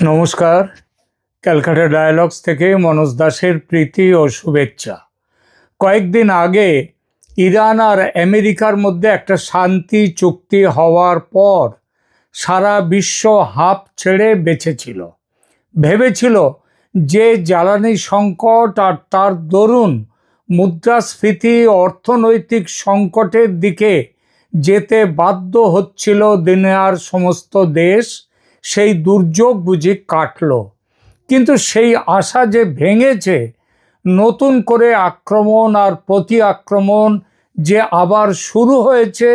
নমস্কার। ক্যালকাটা ডায়ালগস থেকে মনোজ দাসের প্রীতি ও শুভেচ্ছা। কয়েকদিন আগে ইরান আর আমেরিকার মধ্যে একটা শান্তি চুক্তি হওয়ার পর সারা বিশ্ব হাঁপ ছেড়ে বেঁচেছিল। ভেবেছিল যে জ্বালানি সংকট আর তার দরুন মুদ্রাস্ফীতি অর্থনৈতিক সংকটের দিকে যেতে বাধ্য হচ্ছিল দুনিয়ার সমস্ত দেশ, সেই দুর্যোগ বুঝি কাটল। কিন্তু সেই আশা যে ভেঙেছে, নতুন করে আক্রমণ আর প্রতি আক্রমণ যে আবার শুরু হয়েছে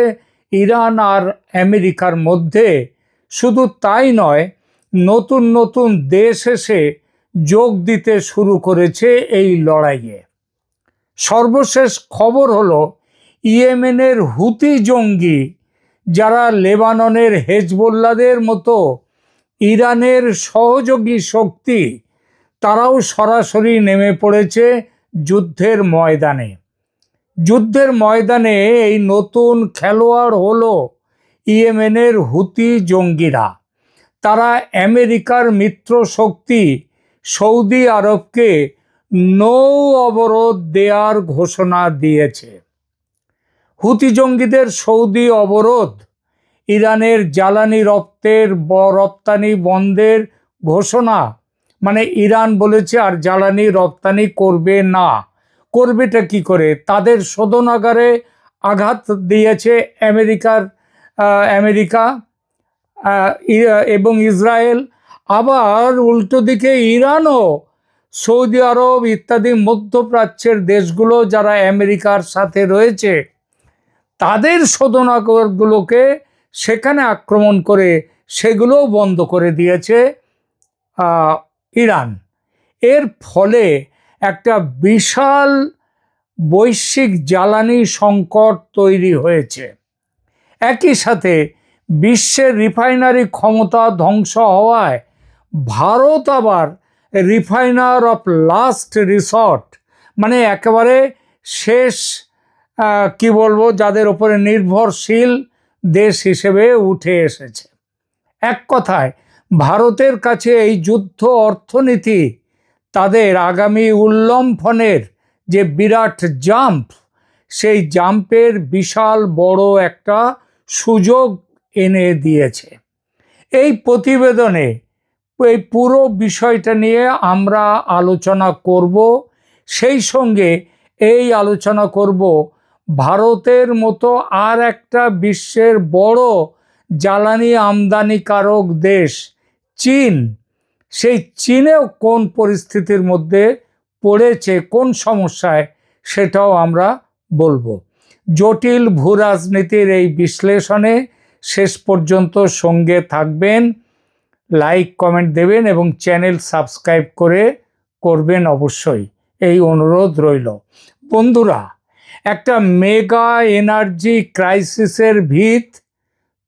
ইরান আর আমেরিকার মধ্যে, শুধু তাই নয়, নতুন নতুন দেশ এসে যোগ দিতে শুরু করেছে এই লড়াইয়ে। সর্বশেষ খবর হলো ইয়েমেনের হুতি জঙ্গি, যারা লেবাননের হেজবোল্লাদের মতো ইরানের সহযোগী শক্তি, তারাও সরাসরি নেমে পড়েছে যুদ্ধের ময়দানে। যুদ্ধের ময়দানে এই নতুন খেলোয়াড় হলো ইয়েমেনের হুতি জঙ্গিরা। তারা আমেরিকার মিত্র শক্তি সৌদি আরবকে নৌ অবরোধ দেওয়ার ঘোষণা দিয়েছে। হুতি জঙ্গিদের সৌদি অবরোধ ইরানের জ্বালানি রপ্তানি বন্ধের ঘোষণা। মানে ইরান বলেছে আর জ্বালানি রপ্তানি করবে না। করবেটা কি করে? তাদের শোধনাগারে আঘাত দিয়েছে আমেরিকা এবং ইসরায়েল। আবার উল্টো দিকে ইরানও সৌদি আরব ইত্যাদি মধ্যপ্রাচ্যের দেশগুলো যারা আমেরিকার সাথে রয়েছে, তাদের শোধনাগারগুলোকে সেখানে আক্রমণ করে সেগুলোও বন্ধ করে দিয়েছে ইরান। এর ফলে একটা বিশাল বৈশ্বিক জ্বালানি সংকট তৈরি হয়েছে। একই সাথে বিশ্বের রিফাইনারি ক্ষমতা ধ্বংস হওয়ায় ভারত আবার রিফাইনার অফ লাস্ট রিসর্ট, মানে একেবারে শেষ কি বলবো, যাদের উপরে নির্ভরশীল দেশ হিসেবে উঠে এসেছে। এক কথায় ভারতের কাছে এই যুদ্ধ অর্থনীতি তাদের আগামী উল্লম্ফনের যে বিরাট জাম্প, সেই জাম্পের বিশাল বড় একটা সুযোগ এনে দিয়েছে। এই প্রতিবেদনে এই পুরো বিষয়টা নিয়ে আমরা আলোচনা করব। সেই সঙ্গে এই আলোচনা করব ভারতের মতো আর একটা বিশ্বের বড় জ্বালানি আমদানিকারক দেশ চীন, সেই চীনেও কোন পরিস্থিতির মধ্যে পড়েছে, কোন সমস্যায়, সেটাও আমরা বলবো। জটিল ভূরাজনীতির এই বিশ্লেষণে শেষ পর্যন্ত সঙ্গে থাকবেন, লাইক কমেন্ট দেবেন এবং চ্যানেল সাবস্ক্রাইব করবেন অবশ্যই, এই অনুরোধ রইল। বন্ধুরা, একটা মেগা এনার্জি ক্রাইসিসের ভিত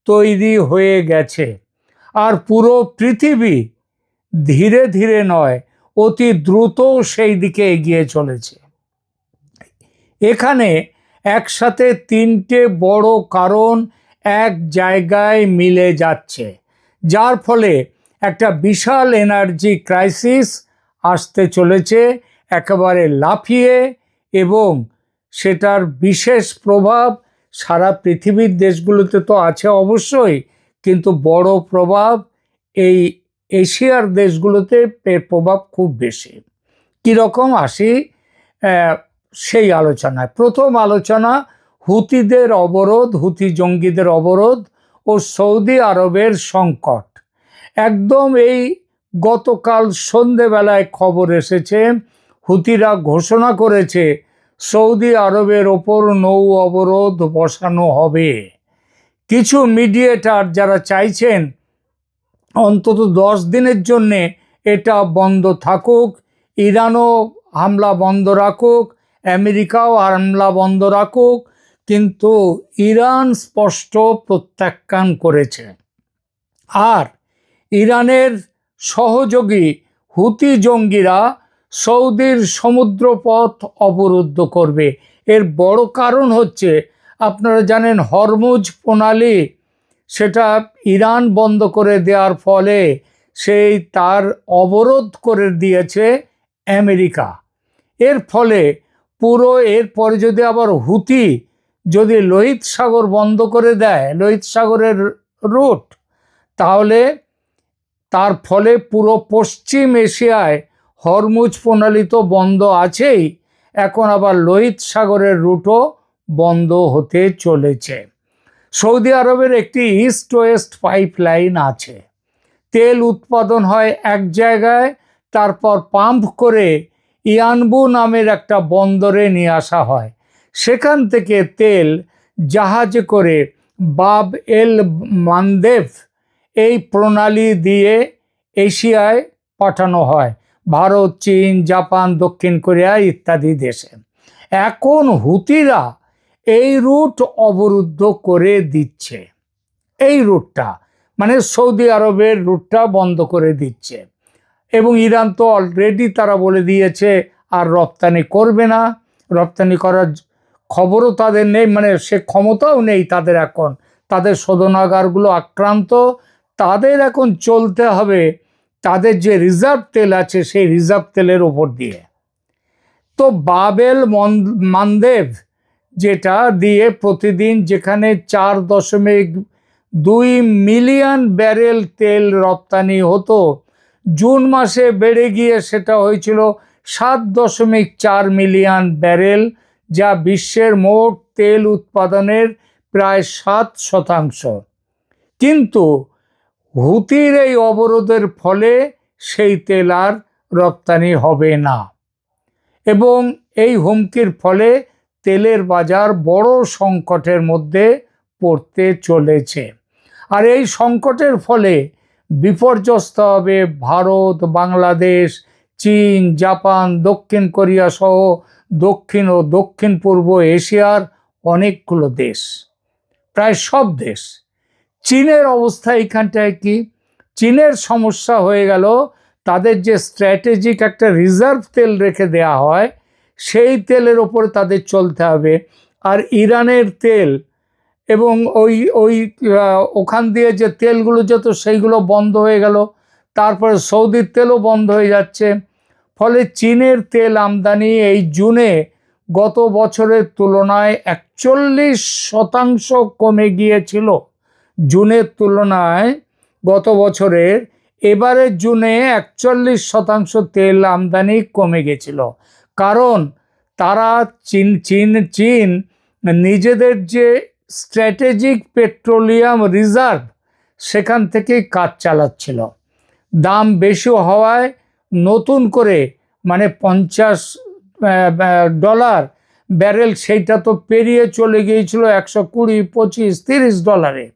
তৈরি হয়ে গেছে, আর পুরো পৃথিবী ধীরে ধীরে নয়, অতি দ্রুত সেই দিকে এগিয়ে চলেছে। এখানে একসাথে তিনটে বড় কারণ এক জায়গায় মিলে যাচ্ছে, যার ফলে একটা বিশাল এনার্জি ক্রাইসিস আসতে চলেছে একেবারে লাফিয়ে, এবং সেটার বিশেষ প্রভাব সারা পৃথিবীর দেশগুলোতে তো আছে অবশ্যই, কিন্তু বড় প্রভাব এই এশিয়ার দেশগুলোতে এর প্রভাব খুব বেশি। কীরকম আসি সেই আলোচনায়। প্রথম আলোচনা হুতিদের অবরোধ, হুতি জঙ্গিদের অবরোধ ও সৌদি আরবের সংকট। একদম এই গতকাল সন্ধেবেলায় খবর এসেছে, হুতিরা ঘোষণা করেছে সৌদি আরবের ওপর নৌ অবরোধ বসানো হবে। কিছু মিডিয়েটার যারা চাইছেন অন্তত 10 দিনের জন্যে এটা বন্ধ থাকুক, ইরানও হামলা বন্ধ রাখুক, আমেরিকাও হামলা বন্ধ রাখুক, কিন্তু ইরান স্পষ্ট প্রত্যাখ্যান করেছে। আর ইরানের সহযোগী হুতি জঙ্গিরা সৌদির সমুদ্রপথ অবরুদ্ধ করবে। এর বড় কারণ হচ্ছে, আপনারা জানেন হরমুজ প্রণালী, সেটা ইরান বন্ধ করে দেওয়ার ফলে সেই তার অবরোধ করে দিয়েছে আমেরিকা। এর ফলে পুরো এরপরে যদি আবার হুতি যদি লোহিত সাগর বন্ধ করে দেয়, লোহিত সাগরের রুট, তাহলে তার ফলে পুরো পশ্চিম এশিয়ায় হরমুজ প্রণালী তো বন্ধ আছেই, এখন আবার লোহিত সাগরের রুটও বন্ধ হতে চলেছে। সৌদি আরবের একটি ইস্ট ওয়েস্ট পাইপলাইন আছে। তেল উৎপাদন হয় এক জায়গায়, তারপর পাম্প করে ইয়ানবু নামের একটা বন্দরে নিয়ে আসা হয়। সেখান থেকে তেল জাহাজে করে বাব এল মানদেব এই প্রণালী দিয়ে এশিয়ায় পাঠানো হয়, ভারত, চীন, জাপান, দক্ষিণ কোরিয়া ইত্যাদি দেশে। এখন হুতিরা এই রুট অবরুদ্ধ করে দিচ্ছে। এই রুটটা মানে সৌদি আরবের রুটটা বন্ধ করে দিচ্ছে, এবং ইরান তো অলরেডি তারা বলে দিয়েছে আর রপ্তানি করবে না। রপ্তানি করার খবরও তাদের নেই, মানে সে ক্ষমতাও নেই তাদের এখন। তাদের শোধনাগারগুলো আক্রান্ত, তাদের এখন চলতে হবে তাদের যে রিজার্ভ তেল আছে সেই রিজার্ভ তেলের ওপর দিয়ে। তো বাবেল মানদেব যেটা দিয়ে প্রতিদিন যেখানে 4.2 মিলিয়ন ব্যারেল তেল রপ্তানি হতো, জুন মাসে বেড়ে গিয়ে সেটা হয়েছিল 7.4 মিলিয়ন ব্যারেল, যা বিশ্বের মোট তেল উৎপাদনের প্রায় 7%। কিন্তু হুতির এই অবরোধের ফলে সেই তেল আর রপ্তানি হবে না, এবং এই হুমকির ফলে তেলের বাজার বড় সংকটের মধ্যে পড়তে চলেছে। আর এই সংকটের ফলে বিপর্যস্ত হবে ভারত, বাংলাদেশ, চীন, জাপান, দক্ষিণ কোরিয়া সহ দক্ষিণ ও দক্ষিণ পূর্ব এশিয়ার অনেকগুলো দেশ, প্রায় সব দেশ। চীনের অবস্থা এইখানটায় কি? চীনের সমস্যা হয়ে গেল, তাদের যে স্ট্র্যাটেজিক একটা রিজার্ভ তেল রেখে দেয়া হয় সেই তেলের ওপরে তাদের চলতে হবে। আর ইরানের তেল এবং ওই ওই ওখান দিয়ে যে তেলগুলো যেত সেইগুলো বন্ধ হয়ে গেল, তারপরে সৌদির তেলও বন্ধ হয়ে যাচ্ছে। ফলে চীনের তেল আমদানি এই জুনে গত বছরের তুলনায় 41% কমে গিয়েছিল। জুনের তুলনায় গত বছরের এবারের জুনে 41% তেল আমদানি কমে গেছিল। কারণ তারা চীন নিজেদের যে স্ট্র্যাটেজিক পেট্রোলিয়াম রিজার্ভ সেখান থেকেই কাজ চালাচ্ছিল। দাম বেশি হওয়ায় নতুন করে মানে $50 ব্যারেল, সেইটা তো পেরিয়ে চলে গিয়েছিল $120, $25, $30।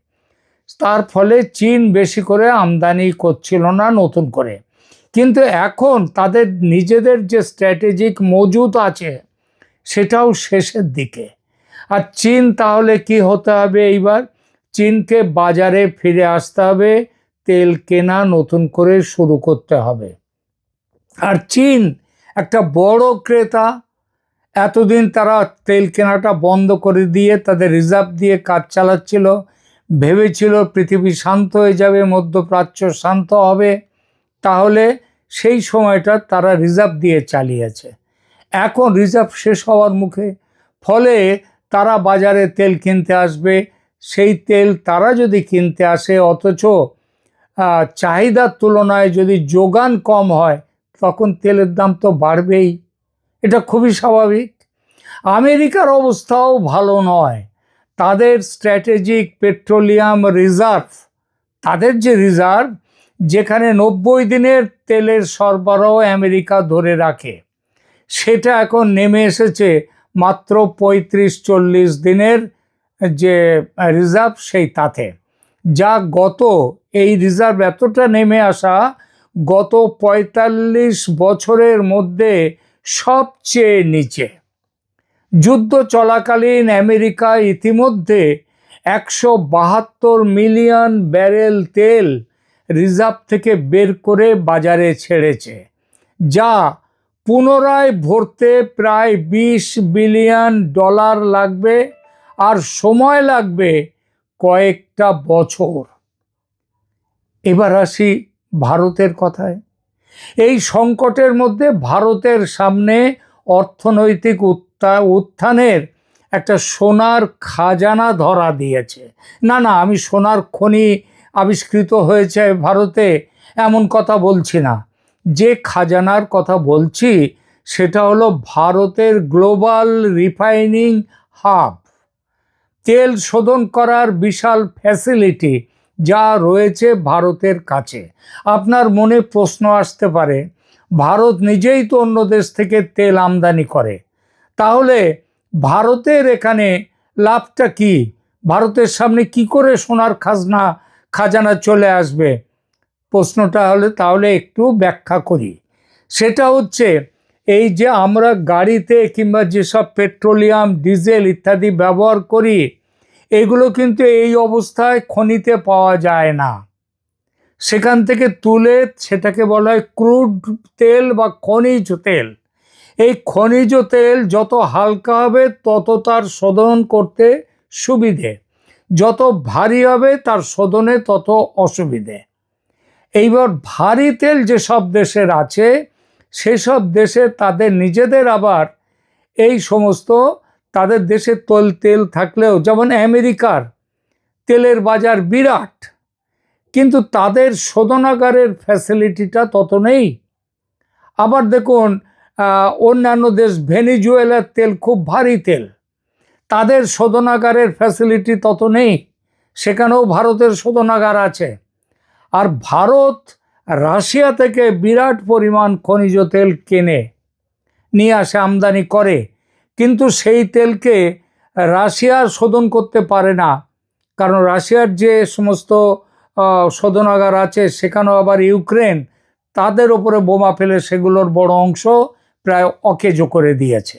তার ফলে চীন বেশি করে আমদানি করছিল না নতুন করে। কিন্তু এখন তাদের নিজেদের যে স্ট্র্যাটেজিক মজুদ আছে সেটাও শেষের দিকে। আর চীন তাহলে কি হতে হবে এইবার? চীনকে বাজারে ফিরে আসতে হবে, তেল কেনা নতুন করে শুরু করতে হবে। আর চীন একটা বড় ক্রেতা। এতদিন তারা তেল কেনাটা বন্ধ করে দিয়ে তাদের রিজার্ভ দিয়ে কাজ চালাচ্ছিল, ভেবেছিল পৃথিবী শান্ত হয়ে যাবে, মধ্যপ্রাচ্য শান্ত হবে, তাহলে সেই সময়টা তারা রিজার্ভ দিয়ে চালিয়েছে। এখন রিজার্ভ শেষ হওয়ার মুখে, ফলে তারা বাজারে তেল কিনতে আসবে। সেই তেল তারা যদি কিনতে আসে অথচ চাহিদার তুলনায় যদি যোগান কম হয়, তখন তেলের দাম তো বাড়বেই, এটা খুবই স্বাভাবিক। আমেরিকার অবস্থাও ভালো নয়। তাদের স্ট্র্যাটেজিক পেট্রোলিয়াম রিজার্ভ, তাদের যে রিজার্ভ, যেখানে 90 দিনের তেলের সরবরাহ আমেরিকা ধরে রাখে, সেটা এখন নেমে এসেছে মাত্র 35-40 দিনের যে রিজার্ভ সেই তাতে, যা এই রিজার্ভ এতটা নেমে আসা গত 45 বছরের মধ্যে সবচেয়ে নিচে। যুদ্ধ চলাকালীন আমেরিকা ইতিমধ্যে 172 মিলিয়ন ব্যারেল তেল রিজার্ভ থেকে বের করে বাজারে ছেড়েছে, যা পুনরায় ভরতে প্রায় $20 বিলিয়ন লাগবে, আর সময় লাগবে কয়েকটা বছর। এবার আসি ভারতের কথায়। এই সংকটের মধ্যে ভারতের সামনে অর্থনৈতিক উত্থানের একটা সোনার খাজানা ধরা দিয়েছে। না না, আমি সোনার খনি আবিষ্কৃত হয়েছে ভারতে এমন কথা বলছি না। যে খাজানার কথা বলছি সেটা হলো ভারতের গ্লোবাল রিফাইনিং হাব, তেল শোধন করার বিশাল ফ্যাসিলিটি যা রয়েছে ভারতের কাছে। আপনার মনে প্রশ্ন আসতে পারে, ভারত নিজেই তো অন্য দেশ থেকে তেল আমদানি করে, তাহলে ভারতের এখানে লাভটা কি? ভারতের সামনে কি করে সোনার খাজানা চলে আসবে? প্রশ্নটা হলে তাহলে একটু ব্যাখ্যা করি। সেটা হচ্ছে, এই যে আমরা গাড়িতে কিংবা যেসব পেট্রোলিয়াম, ডিজেল ইত্যাদি ব্যবহার করি, এগুলো কিন্তু এই অবস্থায় খনিতে পাওয়া যায় না। সেখান থেকে তুলে সেটাকে বলা হয় ক্রুড তেল বা খনিজ তেল। এই খনিজ তেল যত হালকা হবে তত তার শোধন করতে সুবিধে, যত ভারী হবে তার শোধনে তত অসুবিধে। এইবার ভারী তেল যেসব দেশের আছে সেসব দেশে তাদের নিজেদের আবার এই সমস্ত, তাদের দেশে তেল থাকলেও, যেমন আমেরিকার তেলের বাজার বিরাট, কিন্তু তাদের শোধনাগারের ফ্যাসিলিটিটা তত নেই। আবার দেখুন অন্যান্য দেশ, ভেনিজুয়েলার তেল খুব ভারী তেল, তাদের শোধনাগারের ফ্যাসিলিটি তত নেই, সেখানেও ভারতের শোধনাগার আছে। আর ভারত রাশিয়া থেকে বিরাট পরিমাণ খনিজ তেল কেনে নিয়ে আসে, আমদানি করে, কিন্তু সেই তেলকে রাশিয়া শোধন করতে পারে না, কারণ রাশিয়ার যে সমস্ত শোধনাগার আছে সেখানেও আবার ইউক্রেন তাদের ওপরে বোমা ফেলে সেগুলোর বড় অংশ প্রায় অকেজো করে দিয়েছে।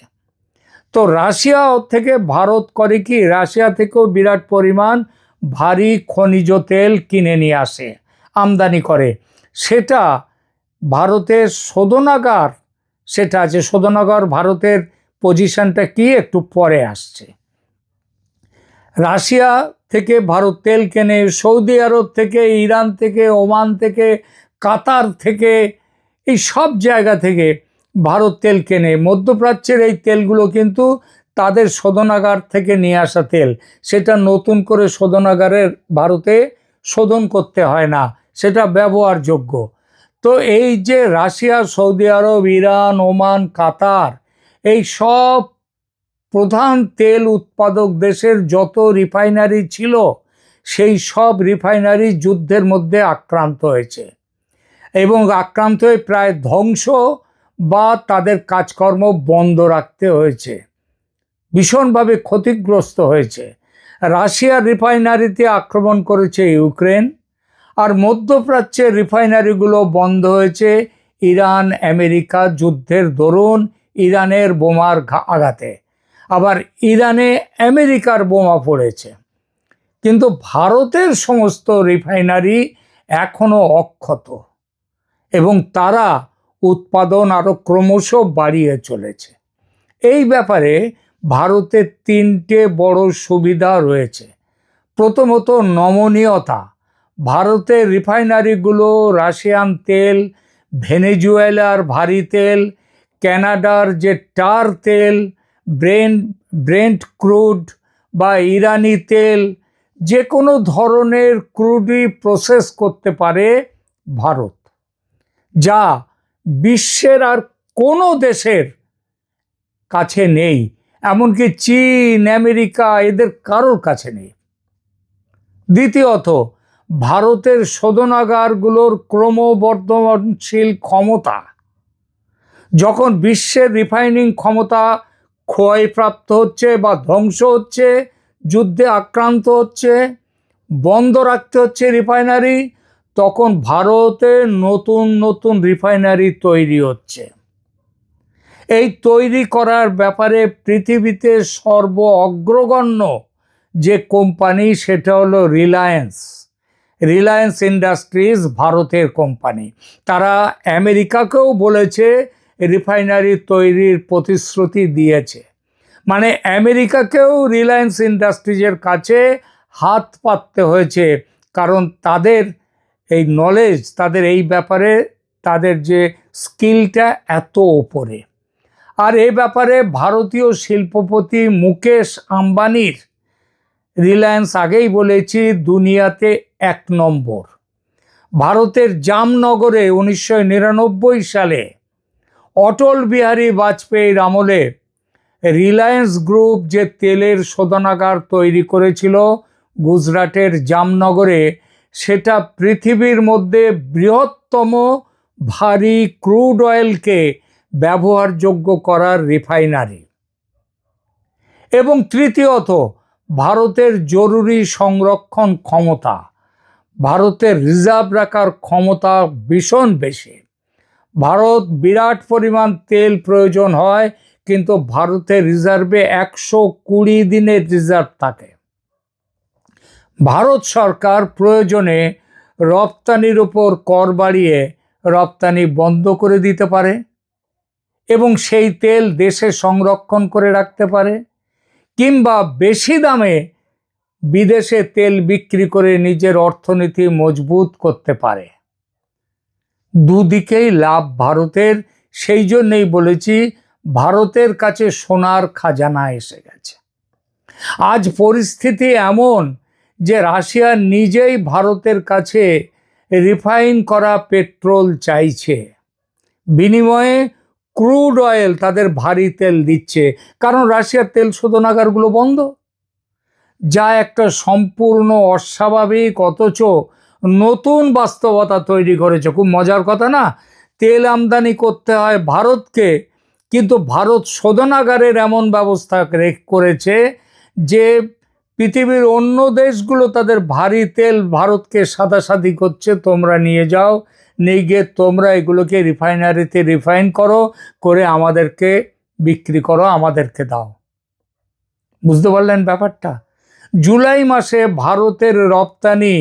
তো রাশিয়া থেকে ভারত করে কি, রাশিয়া থেকেও বিরাট পরিমাণ ভারী খনিজ তেল কিনে নিয়ে আসে, আমদানি করে। সেটা ভারতের শোধনাগার, সেটা আছে শোধনাগার। ভারতের পজিশনটা কি একটু পরে আসছে। রাশিয়া থেকে ভারত তেল কেনে, সৌদি আরব থেকে, ইরান থেকে, ওমান থেকে, কাতার থেকে, এই সব জায়গা থেকে ভারত তেল কেনে। মধ্যপ্রাচ্যের এই তেলগুলো কিন্তু তাদের শোধনাগার থেকে নিয়ে আসা তেল, সেটা নতুন করে শোধনাগারের ভারতে শোধন করতে হয় না, সেটা ব্যবহারযোগ্য। তো এই যে রাশিয়া, সৌদি আরব, ইরান, ওমান, কাতার, এই সব প্রধান তেল উৎপাদক দেশের যত রিফাইনারি ছিল সেই সব রিফাইনারি যুদ্ধের মধ্যে আক্রান্ত হয়েছে, এবং আক্রান্ত হয়ে প্রায় ধ্বংস বা তাদের কাজকর্ম বন্ধ রাখতে হয়েছে, ভীষণভাবে ক্ষতিগ্রস্ত হয়েছে। রাশিয়ার রিফাইনারিতে আক্রমণ করেছে ইউক্রেন, আর মধ্যপ্রাচ্যের রিফাইনারিগুলো বন্ধ হয়েছে ইরান আমেরিকা যুদ্ধের দরুন, ইরানের বোমার আঘাতে। আবার ইরানে আমেরিকার বোমা পড়েছে, কিন্তু ভারতের সমস্ত রিফাইনারি এখনো অক্ষত, এবং তারা উৎপাদন আরো ক্রমশ বাড়িয়ে চলেছে। এই ব্যাপারে ভারতের তিনটে বড় সুবিধা রয়েছে। প্রথমত নমনীয়তা। ভারতের রিফাইনারিগুলো রাশিয়ান তেল, ভেনেজুয়েলার ভারী তেল, কানাডার যে টার তেল, ব্রেন্ট ক্রুড বা ইরানি তেল, যে কোনো ধরনের ক্রুডই প্রসেস করতে পারে ভারত, যা বিশ্বের আর কোনো দেশের কাছে নেই, এমনকি চীন, আমেরিকা, এদের কারোর কাছে নেই। দ্বিতীয়ত, ভারতের শোধনাগারগুলোর ক্রমবর্ধমানশীল ক্ষমতা। যখন বিশ্বের রিফাইনিং ক্ষমতা ক্ষয়প্রাপ্ত হচ্ছে বা ধ্বংস হচ্ছে, যুদ্ধে আক্রান্ত হচ্ছে, বন্ধ রাখতে হচ্ছে রিফাইনারি, তখন ভারতে নতুন নতুন রিফাইনারি তৈরি হচ্ছে। এই তৈরি করার ব্যাপারে পৃথিবীতে অগ্রগণ্য যে কোম্পানি সেটা হলো রিলায়েন্স ইন্ডাস্ট্রিজ, ভারতের কোম্পানি। তারা আমেরিকাকেও বলেছে রিফাইনারি তৈরির প্রতিশ্রুতি দিয়েছে, মানে আমেরিকাকেও রিলায়েন্স ইন্ডাস্ট্রিজের কাছে হাত পাততে হয়েছে, কারণ তাদের এই নলেজ, তাদের এই ব্যাপারে তাদের যে স্কিলটা এত ওপরে। আর এ ব্যাপারে ভারতীয় শিল্পপতি মুকেশ আম্বানির রিলায়েন্স, আগেই বলেছি, দুনিয়াতে 1 নম্বর। ভারতের জামনগরে 1999 সালে অটল বিহারী বাজপেয়ীর আমলে রিলায়েন্স গ্রুপ যে তেলের শোধনাগার তৈরি করেছিল গুজরাটের জামনগরে, সেটা পৃথিবীর মধ্যে বৃহত্তম ভারী ক্রুড অয়েলকে ব্যবহারযোগ্য করার রিফাইনারি। এবং তৃতীয়ত, ভারতের জরুরি সংরক্ষণ ক্ষমতা, ভারতের রিজার্ভ রাখার ক্ষমতা ভীষণ বেশি। ভারত বিরাট পরিমাণ তেল প্রয়োজন হয়, কিন্তু ভারতের রিজার্ভে 120 দিনের রিজার্ভ থাকে। ভারত সরকার প্রয়োজনে রপ্তানির উপর কর বাড়িয়ে রপ্তানি বন্ধ করে দিতে পারে এবং সেই তেল দেশে সংরক্ষণ করে রাখতে পারে, কিংবা বেশি দামে বিদেশে তেল বিক্রি করে নিজের অর্থনীতি মজবুত করতে পারে। দুদিকেই লাভ ভারতের। সেই জন্যই বলেছি, ভারতের কাছে সোনার খাজানা এসে গেছে। আজ পরিস্থিতি এমন যে রাশিয়া নিজেই ভারতের কাছে রিফাইন করা পেট্রোল চাইছে, বিনিময়ে ক্রুড অয়েল, তাদের ভারী তেল দিচ্ছে। কারণ রাশিয়ার তেল শোধনাগারগুলো বন্ধ, যা একটা সম্পূর্ণ অস্বাভাবিক, অথচ নতুন বাস্তবতা তৈরি করেছে। খুব মজার কথা না? তেল আমদানি করতে হয় ভারতকে, কিন্তু ভারত শোধনাগারের এমন ব্যবস্থা করেছে যে পৃথিবীর অন্য দেশগুলো তাদের ভারী তেল ভারতকে সাদাসাদি করছে, তোমরা নিয়ে যাও, নিয়ে গিয়ে তোমরা এগুলোকে রিফাইনারিতে রিফাইন করো, করে আমাদেরকে বিক্রি করো, আমাদেরকে দাও। বুঝতে পারলেন ব্যাপারটা? জুলাই মাসে ভারতের রপ্তানি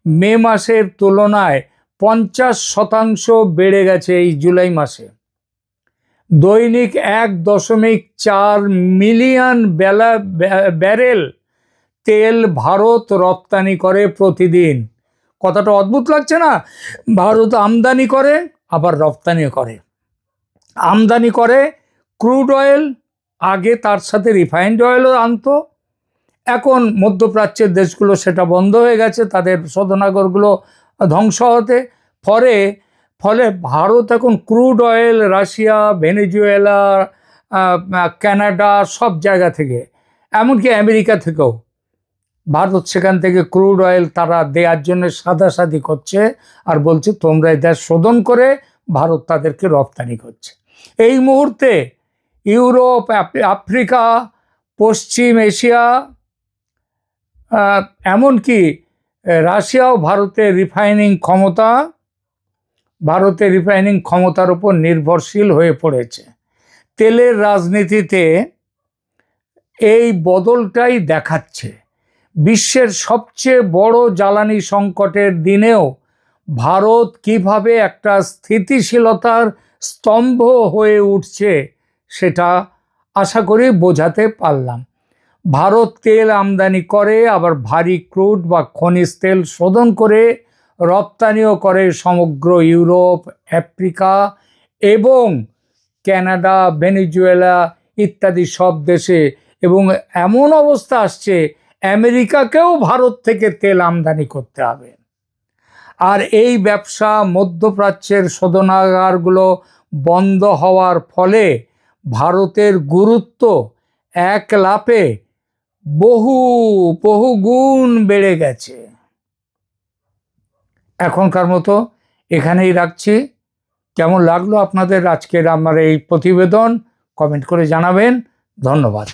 মে মাসের তুলনায় 50% বেড়ে গেছে। এই জুলাই মাসে দৈনিক 1.4 মিলিয়ন ব্যারেল তেল ভারত রপ্তানি করে প্রতিদিন। কথাটা অদ্ভুত লাগছে না? ভারত আমদানি করে আবার রপ্তানিও করে। আমদানি করে ক্রুড অয়েল, আগে তার সাথে রিফাইন্ড অয়েলও আনতো। এখন মধ্যপ্রাচ্যের দেশগুলো সেটা বন্ধ হয়ে গেছে, তাদের শোধনাগারগুলো ধ্বংস হতে। ফলে ভারত এখন crude oil Russia, Venezuela, Canada, সব জায়গা থেকে, এমনকি আমেরিকা থেকেও ভারত সেখান থেকে ক্রুড অয়েল তারা দেওয়ার জন্য সাদাসাদি করছে, আর বলছে তোমরা এই দেশ শোধন করে, ভারত তাদেরকে রপ্তানি করছে। এই মুহূর্তে ইউরোপ, আফ্রিকা, পশ্চিম এশিয়া, এমনকি রাশিয়াও ভারতের রিফাইনিং ক্ষমতার উপর নির্ভরশীল হয়ে পড়েছে। তেলের রাজনীতিতে এই বদলটাই দেখাচ্ছে। বিশ্বের সবচেয়ে বড় জ্বালানি সংকটের দিনেও ভারত কিভাবে একটা স্থিতিশীলতার স্তম্ভ হয়ে উঠছে, সেটা আশা করি বোঝাতে পারলাম। ভারত তেল আমদানি করে, আবার ভারী ক্রুড বা খনিজ তেল শোধন করে রপ্তানিও করে সমগ্র ইউরোপ, আফ্রিকা এবং কানাডা, ভেনেজুয়েলা ইত্যাদি সব দেশে। এবং এমন অবস্থা আসছে আমেরিকাকেও ভারত থেকে তেল আমদানি করতে হবে। আর এই ব্যবসা, মধ্যপ্রাচ্যের শোধনাগারগুলো বন্ধ হওয়ার ফলে ভারতের গুরুত্ব এক লাফে বহু গুণ বেড়ে গেছে। এখনকার মতো এখানেই রাখছি। কেমন লাগলো আপনাদের আজকের আমার এই প্রতিবেদন কমেন্ট করে জানাবেন। ধন্যবাদ।